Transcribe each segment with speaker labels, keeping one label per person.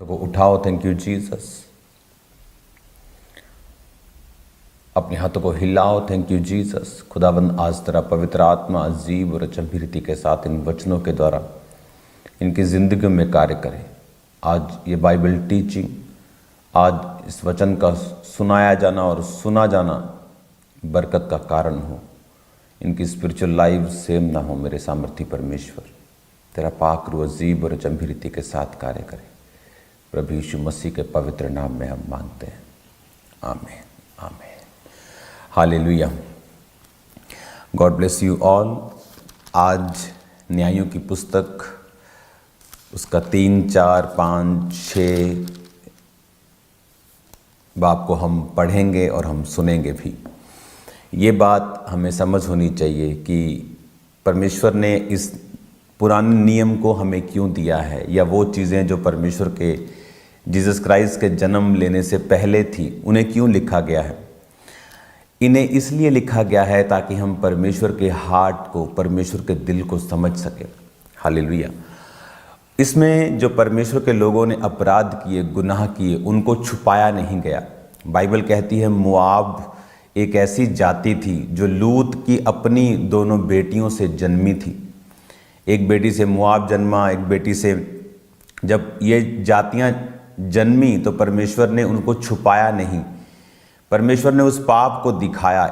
Speaker 1: को उठाओ। Thank you Jesus. अपने हाथों को हिलाओ। Thank you Jesus. खुदाबंद आज तेरा पवित्र आत्मा अजीब और अचंभिरीति के साथ इन वचनों के द्वारा इनकी ज़िंदगी में कार्य करे। आज ये बाइबल टीचिंग, आज इस वचन का सुनाया जाना और सुना जाना बरकत का कारण हो। इनकी स्पिरिचुअल लाइफ सेम ना हो। मेरे सामर्थी परमेश्वर, तेरा पाक रूह अजीब और अचंभिरीति के साथ कार्य करे। प्रभु यीशु मसीह के पवित्र नाम में हम मांगते हैं, आमीन आमीन। Hallelujah. God bless you all. आज न्यायों की पुस्तक उसका 3, 4, 5, 6 बाब को हम पढ़ेंगे और हम सुनेंगे भी। ये बात हमें समझ होनी चाहिए कि परमेश्वर ने इस पुराने नियम को हमें क्यों दिया है, या वो चीज़ें जो परमेश्वर के जीसस क्राइस्ट के जन्म लेने से पहले थी उन्हें क्यों लिखा गया है। इन्हें इसलिए लिखा गया है ताकि हम परमेश्वर के हार्ट को, परमेश्वर के दिल को समझ सकें। हालेलुया। इसमें जो परमेश्वर के लोगों ने अपराध किए, गुनाह किए, उनको छुपाया नहीं गया। बाइबल कहती है मोआब एक ऐसी जाति थी जो लूत की अपनी दोनों बेटियों से जन्मी थी। एक बेटी से मोआब जन्मा, एक बेटी से। जब ये जातियां जन्मी तो परमेश्वर ने उनको छुपाया नहीं। परमेश्वर ने उस पाप को दिखाया।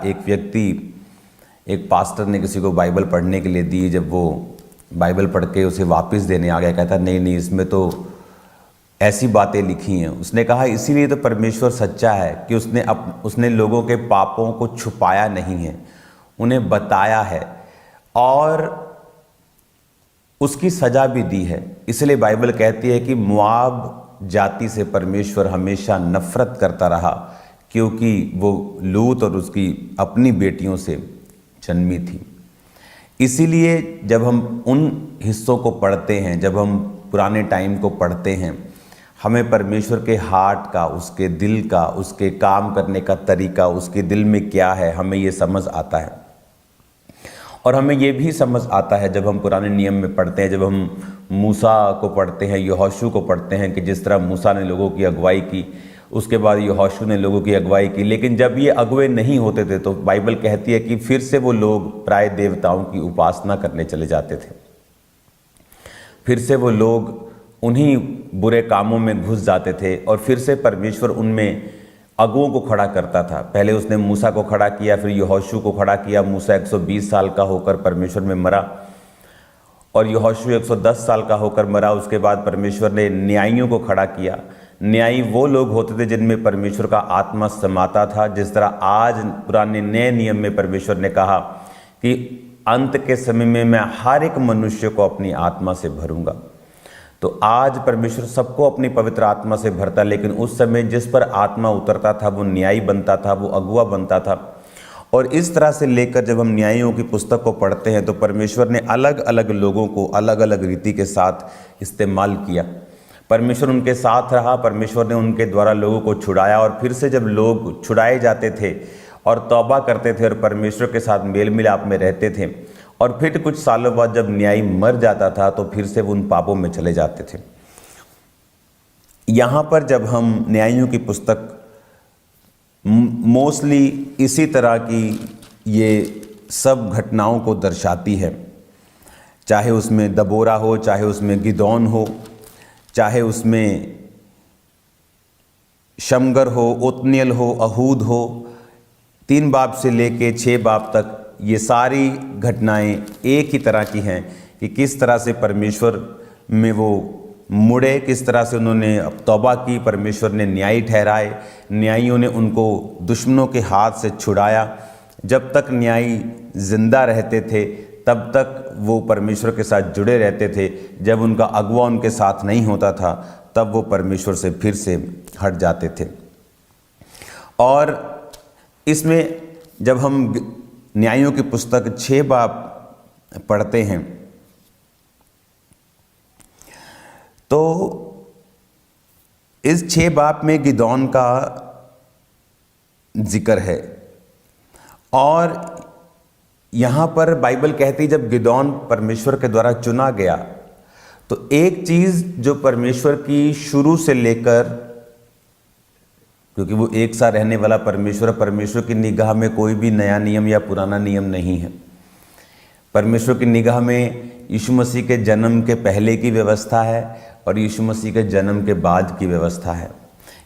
Speaker 1: एक पास्टर ने किसी को बाइबल पढ़ने के लिए दी। जब वो बाइबल पढ़ के उसे वापस देने आ गया, कहता नहीं, इसमें तो ऐसी बातें लिखी हैं। उसने कहा इसीलिए तो परमेश्वर सच्चा है कि उसने लोगों के पापों को छुपाया नहीं है, उन्हें बताया है और उसकी सजा भी दी है। इसलिए बाइबल कहती है कि मोआब जाति से परमेश्वर हमेशा नफरत करता रहा, क्योंकि वो लूत और उसकी अपनी बेटियों से जन्मी थी। इसीलिए जब हम उन हिस्सों को पढ़ते हैं, जब हम पुराने टाइम को पढ़ते हैं, हमें परमेश्वर के हार्ट का, उसके दिल का, उसके काम करने का तरीका, उसके दिल में क्या है, हमें ये समझ आता है। और हमें ये भी समझ आता है जब हम पुराने नियम में पढ़ते हैं, जब हम मूसा को पढ़ते हैं, यहोशू को पढ़ते हैं कि जिस तरह मूसा ने लोगों की अगुवाई की, उसके बाद यहोशू ने लोगों की अगुवाई की। लेकिन जब ये अगुवे नहीं होते थे तो बाइबल कहती है कि फिर से वो लोग प्राय देवताओं की उपासना करने चले जाते थे। फिर से वो लोग उन्हीं बुरे कामों में घुस जाते थे और फिर से परमेश्वर उनमें अगुओं को खड़ा करता था। पहले उसने मूसा को खड़ा किया, फिर यहोशू को खड़ा किया। मूसा 120 साल का होकर परमेश्वर में मरा और यहोशू 110 साल का होकर मरा। उसके बाद परमेश्वर ने न्यायियों को खड़ा किया। न्यायी वो लोग होते थे जिनमें परमेश्वर का आत्मा समाता था। जिस तरह आज पुराने नए नियम में परमेश्वर ने कहा कि अंत के समय में मैं हर एक मनुष्य को अपनी आत्मा से भरूंगा। तो आज परमेश्वर सबको अपनी पवित्र आत्मा से भरता, लेकिन उस समय जिस पर आत्मा उतरता था वो न्यायी बनता था, वो अगुआ बनता था। और इस तरह से लेकर जब हम न्यायियों की पुस्तक को पढ़ते हैं तो परमेश्वर ने अलग अलग लोगों को अलग अलग रीति के साथ इस्तेमाल किया। परमेश्वर उनके साथ रहा, परमेश्वर ने उनके द्वारा लोगों को छुड़ाया। और फिर से जब लोग छुड़ाए जाते थे और तौबा करते थे और परमेश्वर के साथ मेल मिलाप में रहते थे, और फिर कुछ सालों बाद जब न्यायी मर जाता था तो फिर से वो उन पापों में चले जाते थे। यहाँ पर जब हम न्यायियों की पुस्तक मोस्टली इसी तरह की ये सब घटनाओं को दर्शाती है, चाहे उसमें दबोरा हो, चाहे उसमें गिदौन हो, चाहे उसमें शमगर हो, ओत्नियल हो, अहूद हो। 3 बाब से लेके 6 बाब तक ये सारी घटनाएं एक ही तरह की हैं कि किस तरह से परमेश्वर में वो मुड़े, किस तरह से उन्होंने तौबा की, परमेश्वर ने न्यायी ठहराए, न्यायियों ने उनको दुश्मनों के हाथ से छुड़ाया। जब तक न्यायी जिंदा रहते थे तब तक वो परमेश्वर के साथ जुड़े रहते थे। जब उनका अगुआ उनके साथ नहीं होता था तब वो परमेश्वर से फिर से हट जाते थे। और इसमें जब हम न्यायों की पुस्तक 6 बाब पढ़ते हैं तो इस 6 बाब में गिदौन का जिक्र है। और यहाँ पर बाइबल कहती जब गिदौन परमेश्वर के द्वारा चुना गया तो एक चीज जो परमेश्वर की शुरू से लेकर, क्योंकि वो एक सा रहने वाला परमेश्वर, परमेश्वर की निगाह में कोई भी नया नियम या पुराना नियम नहीं है। परमेश्वर की निगाह में यीशु मसीह के जन्म के पहले की व्यवस्था है और यीशु मसीह के जन्म के बाद की व्यवस्था है।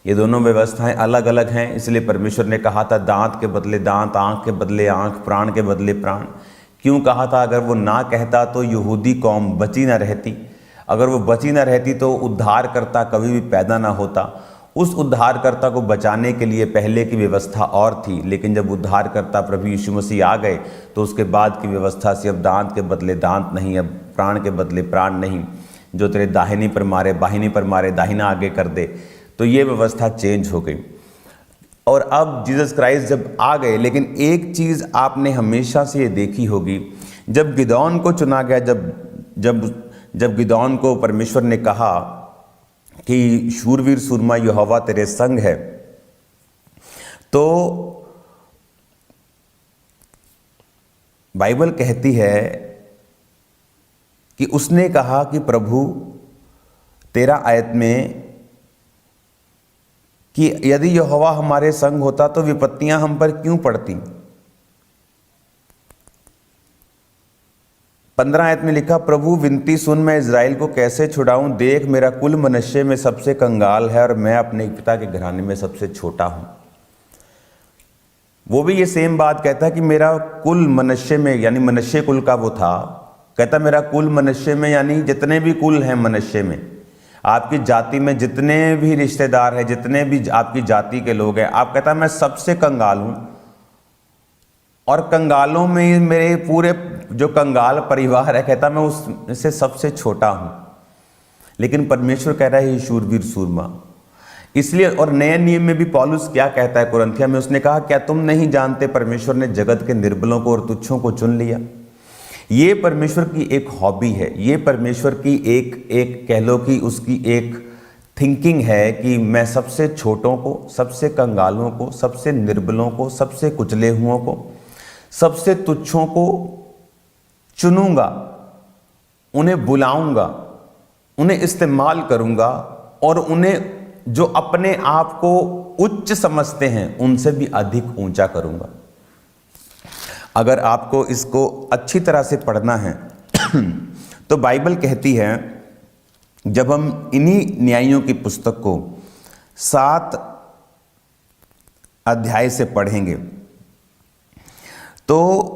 Speaker 1: ये दोनों व्यवस्थाएं अलग अलग हैं। इसलिए परमेश्वर ने कहा था दांत के बदले दांत, आंख के बदले आंख, प्राण के बदले प्राण। क्यों कहा था? अगर वो ना कहता तो यहूदी कौम बची ना रहती। अगर वो बची ना रहती तो उद्धारकर्ता कभी भी पैदा ना होता। उस उद्धारकर्ता को बचाने के लिए पहले की व्यवस्था और थी, लेकिन जब उद्धारकर्ता प्रभु यीशु मसीह आ गए तो उसके बाद की व्यवस्था से अब दांत के बदले दांत नहीं, अब प्राण के बदले प्राण नहीं, जो तेरे दाहिनी पर मारे बाहिनी पर मारे दाहिना आगे कर दे। तो ये व्यवस्था चेंज हो गई और अब जीसस क्राइस्ट जब आ गए। लेकिन एक चीज़ आपने हमेशा से ये देखी होगी, जब गिदौन को चुना गया, जब गिदौन को परमेश्वर ने कहा कि शूरवीर सूरमा यहोवा तेरे संग है, तो बाइबल कहती है कि उसने कहा कि प्रभु 13 आयत में कि यदि यहोवा हमारे संग होता तो विपत्तियां हम पर क्यों पड़ती। 15 आयत में लिखा, प्रभु विनती सुन, मैं इज़राइल को कैसे छुड़ाऊं। देख मेरा कुल मनुष्य में सबसे कंगाल है और मैं अपने पिता के घराने में सबसे छोटा हूं। वो भी ये सेम बात कहता है कि मेरा कुल मनुष्य में, यानी मनुष्य कुल का वो था, कहता मेरा कुल मनुष्य में, यानी जितने भी कुल हैं मनुष्य में, आपकी जाति में जितने भी रिश्तेदार हैं, जितने भी आपकी जाति के लोग हैं, आप कहता मैं सबसे कंगाल हूं और कंगालों में मेरे पूरे जो कंगाल परिवार है, कहता मैं उससे सबसे छोटा हूं। लेकिन परमेश्वर कह रहा है ये शूरवीर सूरमा। इसलिए और नए नियम में भी पौलुस क्या कहता है कुरिन्थिया में, उसने कहा क्या तुम नहीं जानते परमेश्वर ने जगत के निर्बलों को और तुच्छों को चुन लिया। ये परमेश्वर की एक हॉबी है, ये परमेश्वर की एक कह लो कि उसकी एक थिंकिंग है कि मैं सबसे छोटों को, सबसे कंगालों को, सबसे निर्बलों को, सबसे कुचले हुओं को, सबसे तुच्छों को चुनूंगा, उन्हें बुलाऊंगा, उन्हें इस्तेमाल करूंगा और उन्हें जो अपने आप को उच्च समझते हैं उनसे भी अधिक ऊंचा करूंगा। अगर आपको इसको अच्छी तरह से पढ़ना है तो बाइबल कहती है, जब हम इन्हीं न्यायियों की पुस्तक को 7 अध्याय से पढ़ेंगे तो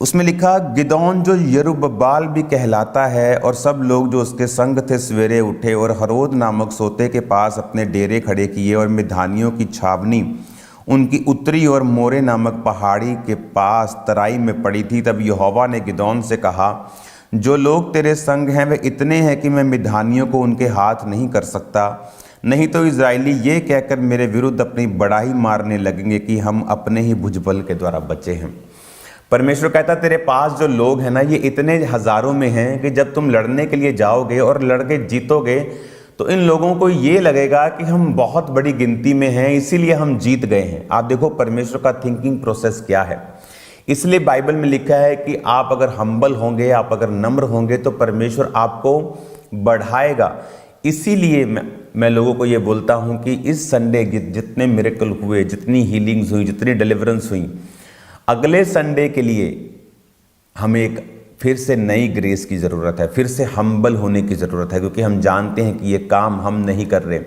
Speaker 1: उसमें लिखा, गिदौन जो यरुब्बाल भी कहलाता है और सब लोग जो उसके संग थे सवेरे उठे और हरोद नामक सोते के पास अपने डेरे खड़े किए और मिधानियों की छावनी उनकी उत्तरी और मोरे नामक पहाड़ी के पास तराई में पड़ी थी। तब यहोवा ने गिदौन से कहा, जो लोग तेरे संग हैं वे इतने हैं कि मैं मिधानियों को उनके हाथ नहीं कर सकता, नहीं तो इजराइली ये कहकर मेरे विरुद्ध अपनी बड़ाई मारने लगेंगे कि हम अपने ही भुजबल के द्वारा बचे हैं। परमेश्वर कहता तेरे पास जो लोग हैं ना, ये इतने हजारों में हैं कि जब तुम लड़ने के लिए जाओगे और लड़के जीतोगे तो इन लोगों को ये लगेगा कि हम बहुत बड़ी गिनती में हैं, इसीलिए हम जीत गए हैं। आप देखो परमेश्वर का थिंकिंग प्रोसेस क्या है। इसलिए बाइबल में लिखा है कि आप अगर हम्बल होंगे, आप अगर नम्र होंगे तो परमेश्वर आपको बढ़ाएगा। इसीलिए मैं लोगों को ये बोलता हूँ कि इस संडे जितने मिरेकल हुए, जितनी हीलिंग्स हुई, जितनी डिलीवरेंस हुई, अगले संडे के लिए हमें एक फिर से नई ग्रेस की ज़रूरत है, फिर से हम्बल होने की ज़रूरत है, क्योंकि हम जानते हैं कि ये काम हम नहीं कर रहे,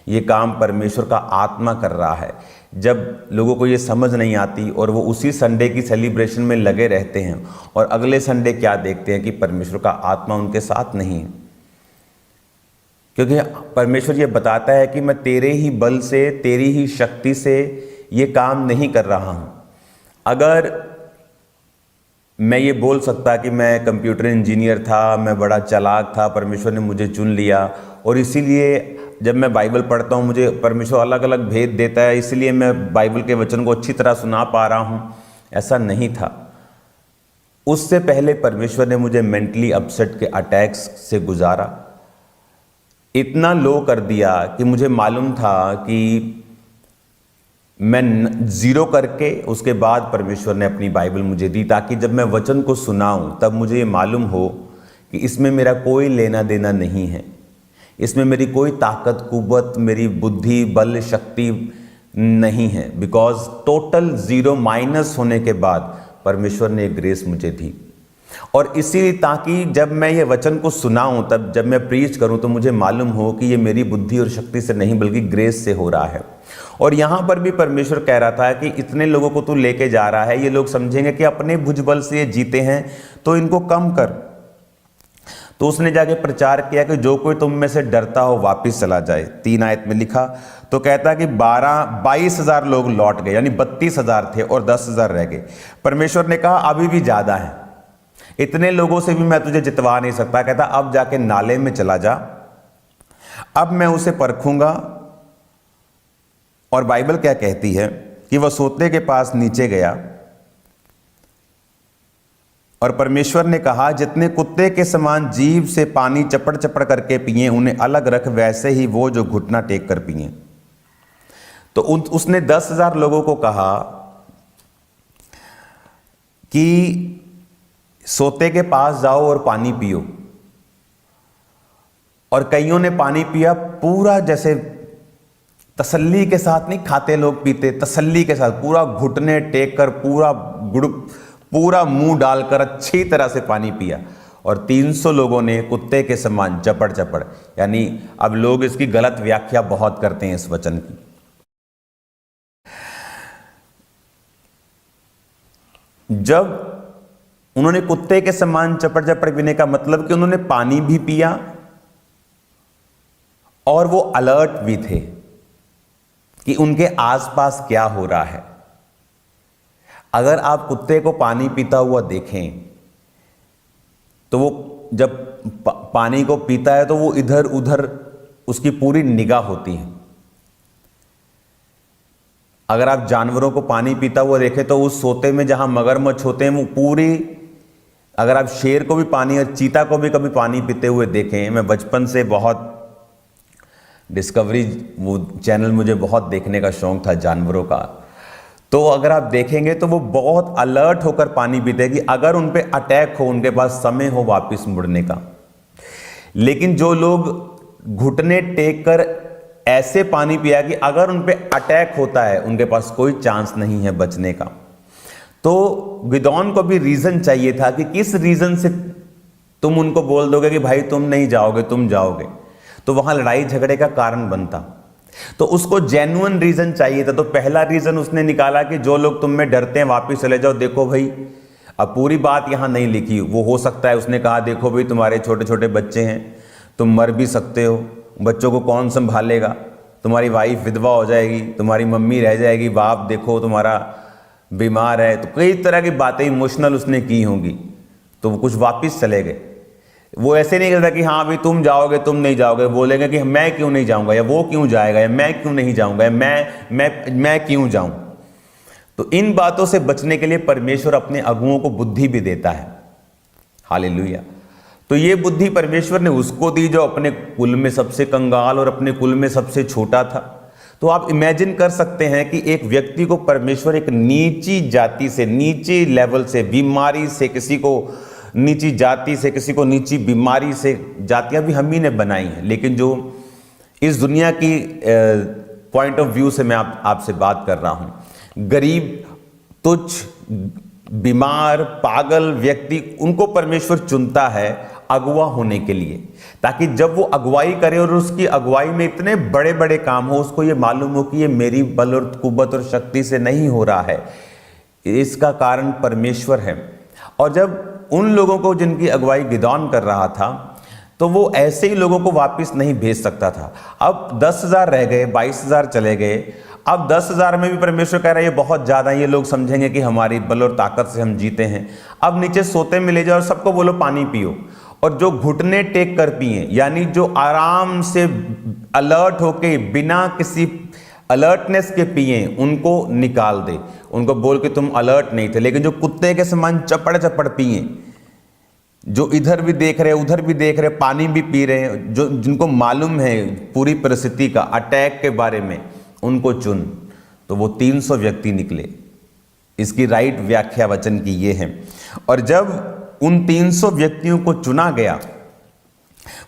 Speaker 1: ये काम परमेश्वर का आत्मा कर रहा है। जब लोगों को ये समझ नहीं आती और वो उसी संडे की सेलिब्रेशन में लगे रहते हैं और अगले संडे क्या देखते हैं कि परमेश्वर का आत्मा उनके साथ नहीं है, क्योंकि परमेश्वर ये बताता है कि मैं तेरे ही बल से, तेरी ही शक्ति से ये काम नहीं कर रहा हूँ। अगर मैं ये बोल सकता कि मैं कंप्यूटर इंजीनियर था, मैं बड़ा चालाक था, परमेश्वर ने मुझे चुन लिया और इसीलिए जब मैं बाइबल पढ़ता हूँ मुझे परमेश्वर अलग अलग भेद देता है, इसलिए मैं बाइबल के वचन को अच्छी तरह सुना पा रहा हूँ, ऐसा नहीं था। उससे पहले परमेश्वर ने मुझे मेंटली अपसेट के अटैक्स से गुजारा, इतना लो कर दिया कि मुझे मालूम था कि मैं 0 करके उसके बाद परमेश्वर ने अपनी बाइबल मुझे दी, ताकि जब मैं वचन को सुनाऊं तब मुझे ये मालूम हो कि इसमें मेरा कोई लेना देना नहीं है, इसमें मेरी कोई ताकत कुव्वत, मेरी बुद्धि बल शक्ति नहीं है, बिकॉज टोटल जीरो माइनस होने के बाद परमेश्वर ने एक ग्रेस मुझे दी। और इसीलिए ताकि जब मैं ये वचन को सुनाऊं, तब जब मैं प्रीच करूं तो मुझे मालूम हो कि ये मेरी बुद्धि और शक्ति से नहीं बल्कि ग्रेस से हो रहा है। और यहां पर भी परमेश्वर कह रहा था कि इतने लोगों को तू लेके जा रहा है, ये लोग समझेंगे कि अपने भुजबल से ये जीते हैं, तो इनको कम कर। तो उसने जाके प्रचार किया कि जो कोई तुम में से डरता हो वापिस चला जाए। 3 आयत में लिखा तो कहता कि 22,000 लोग लौट गए, यानी 32,000 थे और 10,000 रह गए। परमेश्वर ने कहा अभी भी ज्यादा है, इतने लोगों से भी मैं तुझे जितवा नहीं सकता। कहता अब जाके नाले में चला जा, अब मैं उसे परखूंगा। और बाइबल क्या कहती है कि वह सोते के पास नीचे गया और परमेश्वर ने कहा जितने कुत्ते के समान जीभ से पानी चपड़ चपड़ करके पिए उन्हें अलग रख, वैसे ही वो जो घुटना टेक कर पिए। तो उसने 10,000 लोगों को कहा कि सोते के पास जाओ और पानी पियो। और कईयों ने पानी पिया पूरा, जैसे तसल्ली के साथ नहीं खाते लोग पीते, तसल्ली के साथ पूरा घुटने टेक कर, पूरा मुंह डालकर अच्छी तरह से पानी पिया। और 300 लोगों ने कुत्ते के समान चपड़ चपड़, यानी अब लोग इसकी गलत व्याख्या बहुत करते हैं इस वचन की। जब उन्होंने कुत्ते के समान चपड़ चपड़ पीने का मतलब कि उन्होंने पानी भी पिया और वो अलर्ट भी थे कि उनके आसपास क्या हो रहा है। अगर आप कुत्ते को पानी पीता हुआ देखें तो वो जब पानी को पीता है तो वो इधर उधर उसकी पूरी निगाह होती है। अगर आप जानवरों को पानी पीता हुआ देखें तो उस सोते में जहां मगरमच्छ होते हैं वो पूरी, अगर आप शेर को भी पानी और चीता को भी कभी पानी पीते हुए देखें, मैं बचपन से बहुत डिस्कवरी वो चैनल मुझे बहुत देखने का शौक था जानवरों का, तो अगर आप देखेंगे तो वो बहुत अलर्ट होकर पानी पीते हैं कि अगर उन पे अटैक हो, उनके पास समय हो वापस मुड़ने का। लेकिन जो लोग घुटने टेक कर ऐसे पानी पिया कि अगर उन पे अटैक होता है उनके पास कोई चांस नहीं है बचने का। तो गिदोन को भी रीजन चाहिए था कि किस रीजन से तुम उनको बोल दोगे कि भाई तुम नहीं जाओगे, तुम जाओगे, तो वहां लड़ाई झगड़े का कारण बनता। तो उसको जेन्युइन रीजन चाहिए था। तो पहला रीजन उसने निकाला कि जो लोग तुम में डरते हैं वापिस चले जाओ। देखो भाई, अब पूरी बात यहां नहीं लिखी, वो हो सकता है उसने कहा देखो भाई तुम्हारे छोटे छोटे बच्चे हैं, तुम मर भी सकते हो, बच्चों को कौन संभालेगा, तुम्हारी वाइफ विधवा हो जाएगी, तुम्हारी मम्मी रह जाएगी, बाप देखो तुम्हारा बीमार है। तो कई तरह की बातें इमोशनल उसने की होंगी, तो वो कुछ वापस चले गए। वो ऐसे नहीं कहता कि हाँ भाई तुम जाओगे तुम नहीं जाओगे, बोलेंगे कि मैं क्यों नहीं जाऊंगा, या वो क्यों जाएगा, या मैं क्यों नहीं जाऊंगा, या मैं क्यों जाऊं। तो इन बातों से बचने के लिए परमेश्वर अपने अगुओं को बुद्धि भी देता है। हालेलुया। तो ये बुद्धि परमेश्वर ने उसको दी जो अपने कुल में सबसे कंगाल और अपने कुल में सबसे छोटा था। तो आप इमेजिन कर सकते हैं कि एक व्यक्ति को परमेश्वर एक नीची जाति से, नीचे लेवल से, बीमारी से किसी को नीची जाति से, किसी को नीची बीमारी से, जातियां भी हम ही ने बनाई हैं, लेकिन जो इस दुनिया की पॉइंट ऑफ व्यू से मैं आपसे बात कर रहा हूं, गरीब, तुच्छ, बीमार, पागल व्यक्ति, उनको परमेश्वर चुनता है अगुवा होने के लिए, ताकि जब वो अगुवाई करे और उसकी अगुवाई में इतने बड़े बड़े काम हो, उसको ये मालूम हो कि ये मेरी बल और कुव्वत और शक्ति से नहीं हो रहा है, इसका कारण परमेश्वर है। और जब उन लोगों को जिनकी अगुवाई गिदोन कर रहा था, तो वो ऐसे ही लोगों को वापस नहीं भेज सकता था। अब 10,000 रह गए, 22,000 चले गए। अब 10,000 में भी परमेश्वर कह रहा है ये बहुत ज्यादा, ये लोग समझेंगे कि हमारी बल और ताकत से हम जीते हैं। अब नीचे सोते में ले जाओ और सबको बोलो पानी पियो, और जो घुटने टेक कर पिए, यानी जो आराम से अलर्ट होके बिना किसी अलर्टनेस के पिए, उनको निकाल दे। उनको बोल के तुम अलर्ट नहीं थे, लेकिन जो कुत्ते के समान चपड़ चपड़ पिए, जो इधर भी देख रहे उधर भी देख रहे, पानी भी पी रहे हैं, जो जिनको मालूम है पूरी परिस्थिति का, अटैक के बारे में, उनको चुन। तो वो 300 व्यक्ति निकले। इसकी राइट व्याख्या वचन की ये है। और जब उन 300 व्यक्तियों को चुना गया।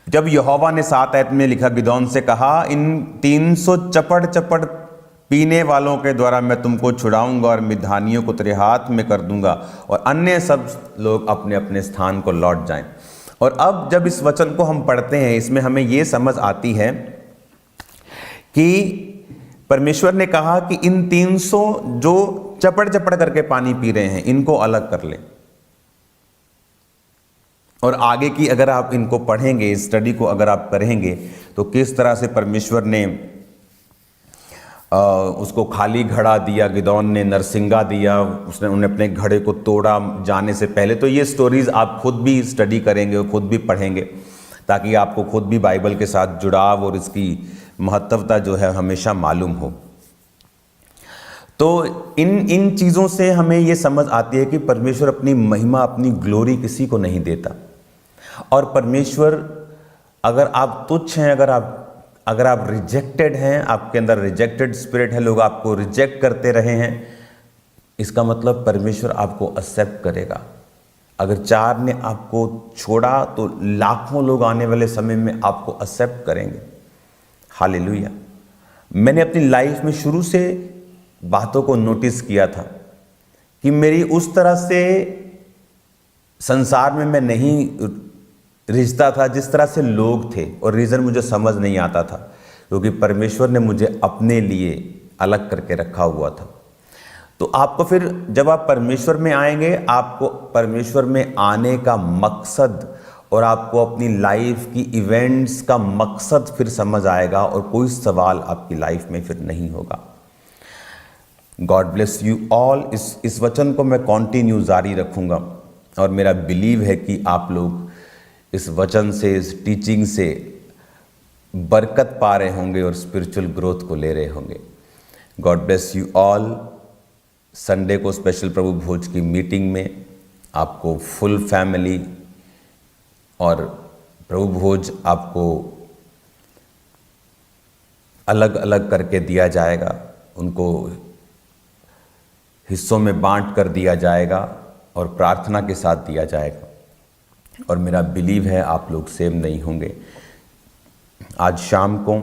Speaker 1: जब यहोवा ने 7 आयत में लिखा, गिदोन से कहा, इन 300 चपड़ चपड़ पीने वालों के द्वारा मैं तुमको छुड़ाऊंगा और मिधानियों को तेरे हाथ में कर दूंगा और अन्य सब लोग अपने अपने स्थान को लौट जाएं। और अब जब इस वचन को हम पढ़ते हैं, इसमें हमें ये समझ आती है कि परमेश्वर ने कहा कि इन 300 जो चपड़ चपड़ करके पानी पी रहे हैं, इनको अलग कर ले। और आगे की अगर आप इनको पढ़ेंगे, इस स्टडी को अगर आप करेंगे, तो किस तरह से परमेश्वर ने उसको खाली घड़ा दिया, गिदोन ने नरसिंगा दिया, उसने उन्हें अपने घड़े को तोड़ा जाने से पहले। तो ये स्टोरीज आप खुद भी स्टडी करेंगे और खुद भी पढ़ेंगे, ताकि आपको खुद भी बाइबल के साथ जुड़ाव और इसकी महत्वता जो है हमेशा मालूम हो। तो इन चीज़ों से हमें ये समझ आती है कि परमेश्वर अपनी महिमा, अपनी ग्लोरी किसी को नहीं देता। और परमेश्वर, अगर आप तुच्छ हैं, अगर आप रिजेक्टेड हैं, आपके अंदर रिजेक्टेड स्पिरिट है, लोग आपको रिजेक्ट करते रहे हैं, इसका मतलब परमेश्वर आपको एक्सेप्ट करेगा। अगर 4 ने आपको छोड़ा तो लाखों लोग आने वाले समय में आपको एक्सेप्ट करेंगे। हालेलुया। मैंने अपनी लाइफ में शुरू से बातों को नोटिस किया था कि मेरी उस तरह से संसार में मैं नहीं रिश्ता था जिस तरह से लोग थे, और रीज़न मुझे समझ नहीं आता था, क्योंकि परमेश्वर ने मुझे अपने लिए अलग करके रखा हुआ था। तो आपको फिर जब आप परमेश्वर में आएंगे, आपको परमेश्वर में आने का मकसद और आपको अपनी लाइफ की इवेंट्स का मकसद फिर समझ आएगा, और कोई सवाल आपकी लाइफ में फिर नहीं होगा। God bless you all. इस वचन को मैं कंटिन्यू जारी रखूँगा, और मेरा बिलीव है कि आप लोग इस वचन से, इस टीचिंग से बरकत पा रहे होंगे और स्पिरिचुअल ग्रोथ को ले रहे होंगे। God bless you all. Sunday को स्पेशल प्रभु भोज की मीटिंग में आपको फुल फैमिली और प्रभु भोज आपको अलग अलग करके दिया जाएगा, उनको हिस्सों में बांट कर दिया जाएगा और प्रार्थना के साथ दिया जाएगा। और मेरा बिलीव है आप लोग सेम नहीं होंगे। आज शाम को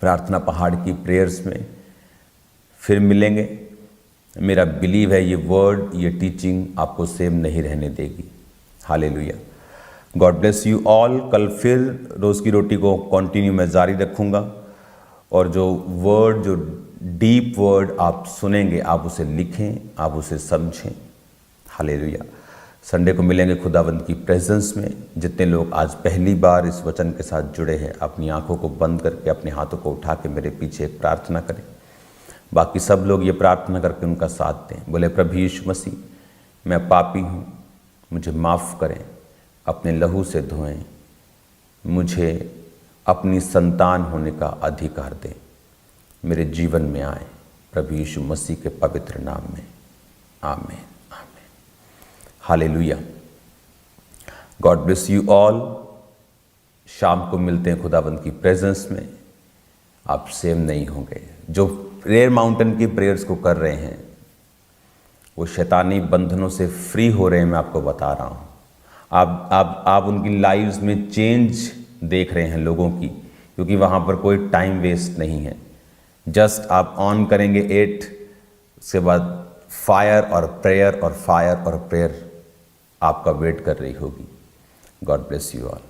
Speaker 1: प्रार्थना पहाड़ की प्रेयर्स में फिर मिलेंगे। मेरा बिलीव है ये वर्ड, ये टीचिंग आपको सेम नहीं रहने देगी। Hallelujah. God bless you all. कल फिर रोज़ की रोटी को कंटिन्यू मैं जारी रखूँगा, और जो वर्ड, जो डीप वर्ड आप सुनेंगे, आप उसे लिखें, आप उसे समझें। हालेलुया। संडे को मिलेंगे खुदावंद की प्रेजेंस में। जितने लोग आज पहली बार इस वचन के साथ जुड़े हैं, अपनी आंखों को बंद करके अपने हाथों को उठा के मेरे पीछे एक प्रार्थना करें। बाकी सब लोग ये प्रार्थना करके उनका साथ दें। बोले, प्रभु यीशु मसीह, मैं पापी हूँ, मुझे माफ़ करें, अपने लहू से धोएं, मुझे अपनी संतान होने का अधिकार दें, मेरे जीवन में आए, प्रभु यीशु मसीह के पवित्र नाम में। आमीन, आमीन। Hallelujah. God bless you all. शाम को मिलते हैं खुदावंद की प्रेजेंस में। आप सेम नहीं होंगे। जो प्रेयर माउंटेन की प्रेयर्स को कर रहे हैं, वो शैतानी बंधनों से फ्री हो रहे हैं। मैं आपको बता रहा हूँ, आप उनकी लाइव्स में चेंज देख रहे हैं लोगों की, क्योंकि वहाँ पर कोई टाइम वेस्ट नहीं है। जस्ट आप ऑन करेंगे 8, उसके बाद फायर और प्रेयर और फायर और प्रेयर आपका वेट कर रही होगी। God bless you all.